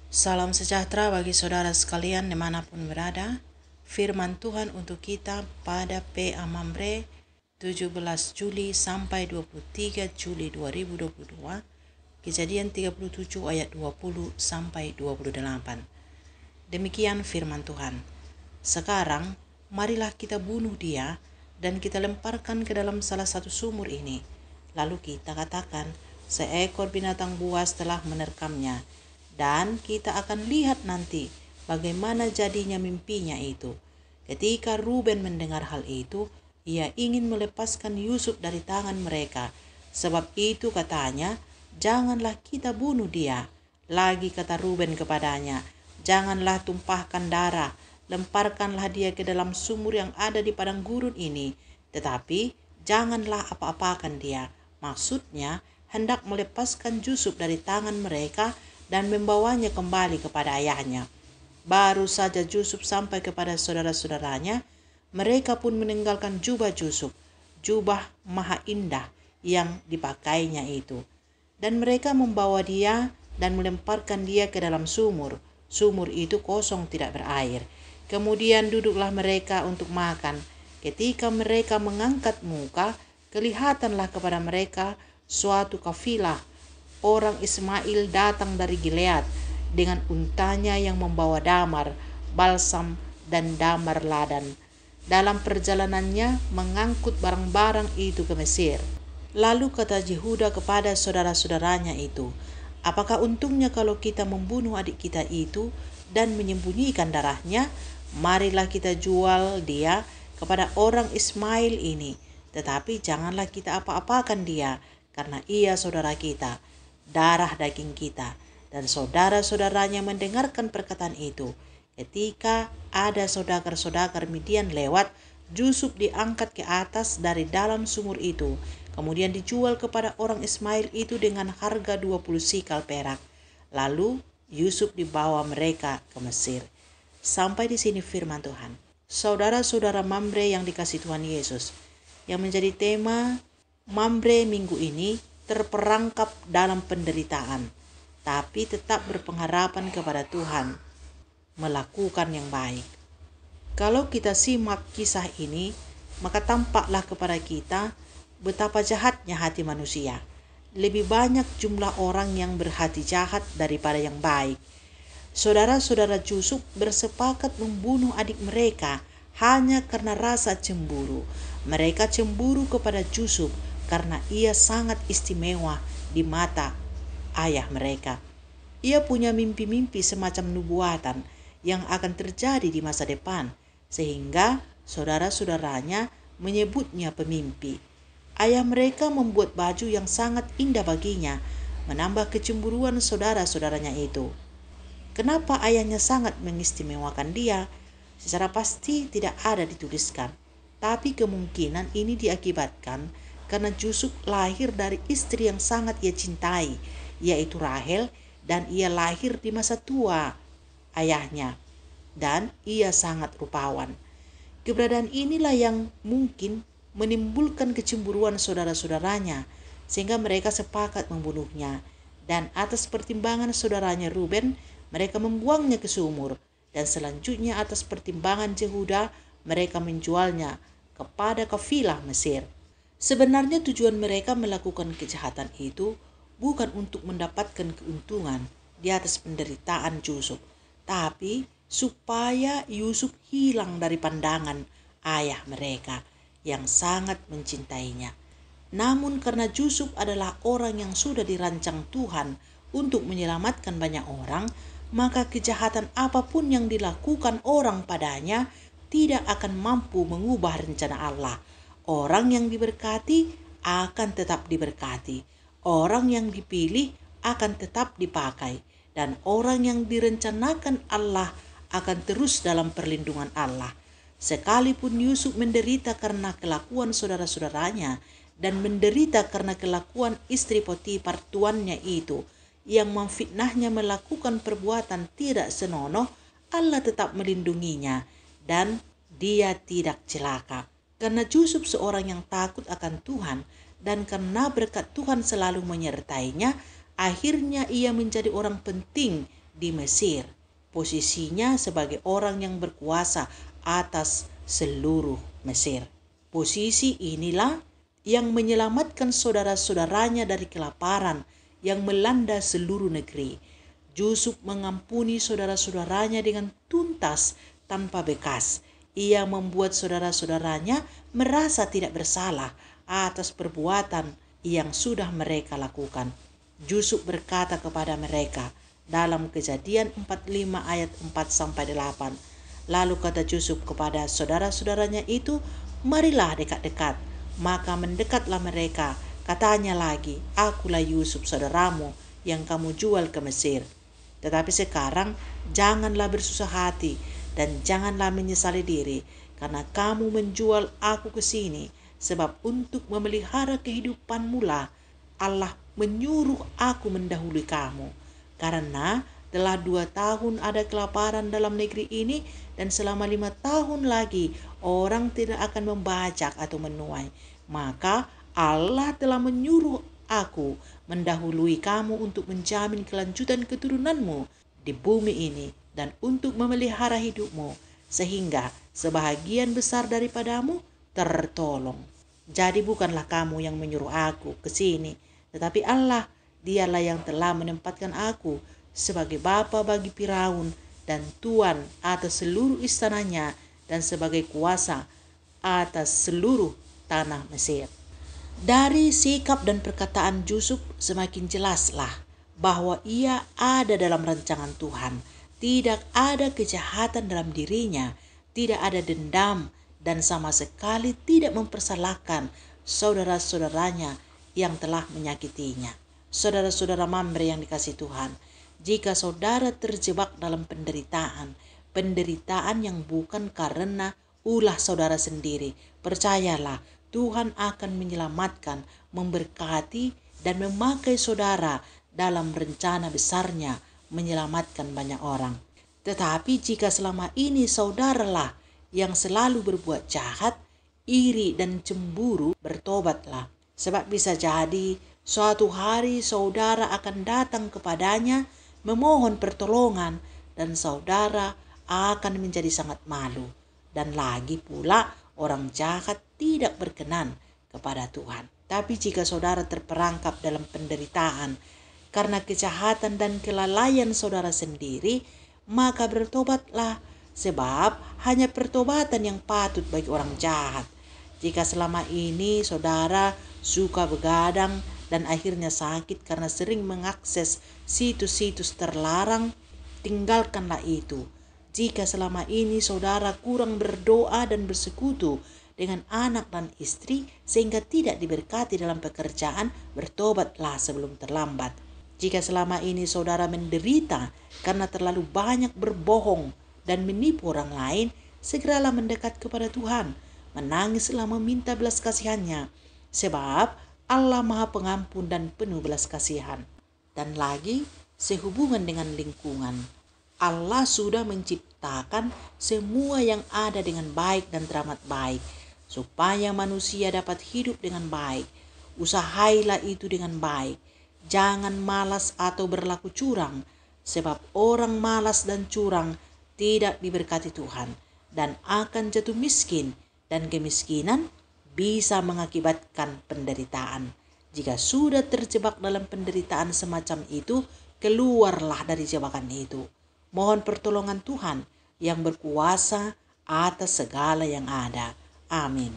Salam sejahtera bagi saudara sekalian dimanapun berada. Firman Tuhan untuk kita pada PA Mamre 17 Juli sampai 23 Juli 2022. Kejadian 37 ayat 20 sampai 28. Demikian firman Tuhan. Sekarang marilah kita bunuh dia dan kita lemparkan ke dalam salah satu sumur ini. Lalu kita katakan, seekor binatang buas telah menerkamnya. Dan kita akan lihat nanti bagaimana jadinya mimpinya itu. Ketika Ruben mendengar hal itu, ia ingin melepaskan Yusuf dari tangan mereka. Sebab itu katanya, janganlah kita bunuh dia. Lagi kata Ruben kepadanya, janganlah tumpahkan darah, lemparkanlah dia ke dalam sumur yang ada di padang gurun ini. Tetapi janganlah apa-apakan dia. Maksudnya, hendak melepaskan Yusuf dari tangan mereka dan membawanya kembali kepada ayahnya. Baru saja Yusuf sampai kepada saudara-saudaranya, mereka pun meninggalkan jubah Yusuf, jubah maha indah yang dipakainya itu. Dan mereka membawa dia dan melemparkan dia ke dalam sumur. Sumur itu kosong tidak berair. Kemudian duduklah mereka untuk makan. Ketika mereka mengangkat muka, kelihatanlah kepada mereka suatu kafilah orang Ismail datang dari Gilead dengan untanya yang membawa damar, balsam, dan damar ladan. Dalam perjalanannya mengangkut barang-barang itu ke Mesir. Lalu kata Yehuda kepada saudara-saudaranya itu, apakah untungnya kalau kita membunuh adik kita itu dan menyembunyikan darahnya? Marilah kita jual dia kepada orang Ismail ini. Tetapi janganlah kita apa-apakan dia, karena ia saudara kita, darah daging kita. Dan saudara-saudaranya mendengarkan perkataan itu. Ketika ada saudagar-saudagar Midian lewat, Yusuf diangkat ke atas dari dalam sumur itu, kemudian dijual kepada orang Ismail itu dengan harga 20 sikal perak. Lalu Yusuf dibawa mereka ke Mesir. Sampai di sini firman Tuhan. Saudara-saudara Mamre yang dikasihi Tuhan Yesus, yang menjadi tema Mamre minggu ini terperangkap dalam penderitaan, tapi tetap berpengharapan kepada Tuhan, melakukan yang baik. Kalau kita simak kisah ini, maka tampaklah kepada kita betapa jahatnya hati manusia. Lebih banyak jumlah orang yang berhati jahat daripada yang baik. Saudara-saudara Yusuf bersepakat membunuh adik mereka hanya karena rasa cemburu. Mereka cemburu kepada Yusuf karena ia sangat istimewa di mata ayah mereka. Ia punya mimpi-mimpi semacam nubuatan yang akan terjadi di masa depan, sehingga saudara-saudaranya menyebutnya pemimpi. Ayah mereka membuat baju yang sangat indah baginya, menambah kecemburuan saudara-saudaranya itu. Kenapa ayahnya sangat mengistimewakan dia? Secara pasti tidak ada dituliskan, tapi kemungkinan ini diakibatkan karena Yusuf lahir dari istri yang sangat ia cintai, yaitu Rahel, dan ia lahir di masa tua ayahnya, dan ia sangat rupawan. Keberadaan inilah yang mungkin menimbulkan kecemburuan saudara-saudaranya, sehingga mereka sepakat membunuhnya. Dan atas pertimbangan saudaranya Ruben, mereka membuangnya ke sumur, dan selanjutnya atas pertimbangan Yehuda, mereka menjualnya kepada kafilah Mesir. Sebenarnya tujuan mereka melakukan kejahatan itu bukan untuk mendapatkan keuntungan di atas penderitaan Yusuf, tapi supaya Yusuf hilang dari pandangan ayah mereka yang sangat mencintainya. Namun karena Yusuf adalah orang yang sudah dirancang Tuhan untuk menyelamatkan banyak orang, maka kejahatan apapun yang dilakukan orang padanya tidak akan mampu mengubah rencana Allah. Orang yang diberkati akan tetap diberkati. Orang yang dipilih akan tetap dipakai. Dan orang yang direncanakan Allah akan terus dalam perlindungan Allah. Sekalipun Yusuf menderita karena kelakuan saudara-saudaranya dan menderita karena kelakuan istri Potifar tuannya itu yang memfitnahnya melakukan perbuatan tidak senonoh, Allah tetap melindunginya dan dia tidak celaka. Karena Yusuf seorang yang takut akan Tuhan dan karena berkat Tuhan selalu menyertainya, akhirnya ia menjadi orang penting di Mesir. Posisinya sebagai orang yang berkuasa atas seluruh Mesir. Posisi inilah yang menyelamatkan saudara-saudaranya dari kelaparan yang melanda seluruh negeri. Yusuf mengampuni saudara-saudaranya dengan tuntas tanpa bekas. Ia membuat saudara-saudaranya merasa tidak bersalah atas perbuatan yang sudah mereka lakukan. Yusuf berkata kepada mereka dalam Kejadian 45 ayat 4-8. Lalu kata Yusuf kepada saudara-saudaranya itu, "Marilah dekat-dekat." Maka mendekatlah mereka. Katanya lagi, "Akulah Yusuf saudaramu yang kamu jual ke Mesir. Tetapi sekarang janganlah bersusah hati dan janganlah menyesali diri karena kamu menjual aku ke sini, sebab untuk memelihara kehidupanmu lah Allah menyuruh aku mendahului kamu. Karena telah 2 tahun ada kelaparan dalam negeri ini, dan selama 5 tahun lagi orang tidak akan membajak atau menuai. Maka Allah telah menyuruh aku mendahului kamu untuk menjamin kelanjutan keturunanmu di bumi ini dan untuk memelihara hidupmu, sehingga sebahagian besar daripadamu tertolong. Jadi bukanlah kamu yang menyuruh aku ke sini, tetapi Allah. Dialah yang telah menempatkan aku sebagai bapa bagi Firaun dan tuan atas seluruh istananya dan sebagai kuasa atas seluruh tanah Mesir." Dari sikap dan perkataan Yusuf semakin jelaslah bahwa ia ada dalam rancangan Tuhan. Tidak ada kejahatan dalam dirinya, tidak ada dendam, dan sama sekali tidak mempersalahkan saudara-saudaranya yang telah menyakitinya. Saudara-saudara Mamre yang dikasihi Tuhan, jika saudara terjebak dalam penderitaan yang bukan karena ulah saudara sendiri, percayalah Tuhan akan menyelamatkan, memberkati, dan memakai saudara dalam rencana besarnya menyelamatkan banyak orang. Tetapi jika selama ini saudaralah yang selalu berbuat jahat, iri, dan cemburu, bertobatlah. Sebab bisa jadi suatu hari saudara akan datang kepadanya memohon pertolongan dan saudara akan menjadi sangat malu. Dan lagi pula orang jahat tidak berkenan kepada Tuhan. Tapi jika saudara terperangkap dalam penderitaan karena kejahatan dan kelalaian saudara sendiri, maka bertobatlah, sebab hanya pertobatan yang patut bagi orang jahat. Jika selama ini saudara suka begadang dan akhirnya sakit karena sering mengakses situs-situs terlarang, tinggalkanlah itu. Jika selama ini saudara kurang berdoa dan bersekutu dengan anak dan istri sehingga tidak diberkati dalam pekerjaan, bertobatlah sebelum terlambat. Jika selama ini saudara menderita karena terlalu banyak berbohong dan menipu orang lain, segeralah mendekat kepada Tuhan. Menangislah meminta belas kasihannya, sebab Allah Maha Pengampun dan penuh belas kasihan. Dan lagi, sehubungan dengan lingkungan, Allah sudah menciptakan semua yang ada dengan baik dan teramat baik, supaya manusia dapat hidup dengan baik. Usahailah itu dengan baik. Jangan malas atau berlaku curang, sebab orang malas dan curang tidak diberkati Tuhan dan akan jatuh miskin, dan kemiskinan bisa mengakibatkan penderitaan. Jika sudah terjebak dalam penderitaan semacam itu, keluarlah dari jebakan itu. Mohon pertolongan Tuhan yang berkuasa atas segala yang ada. Amin.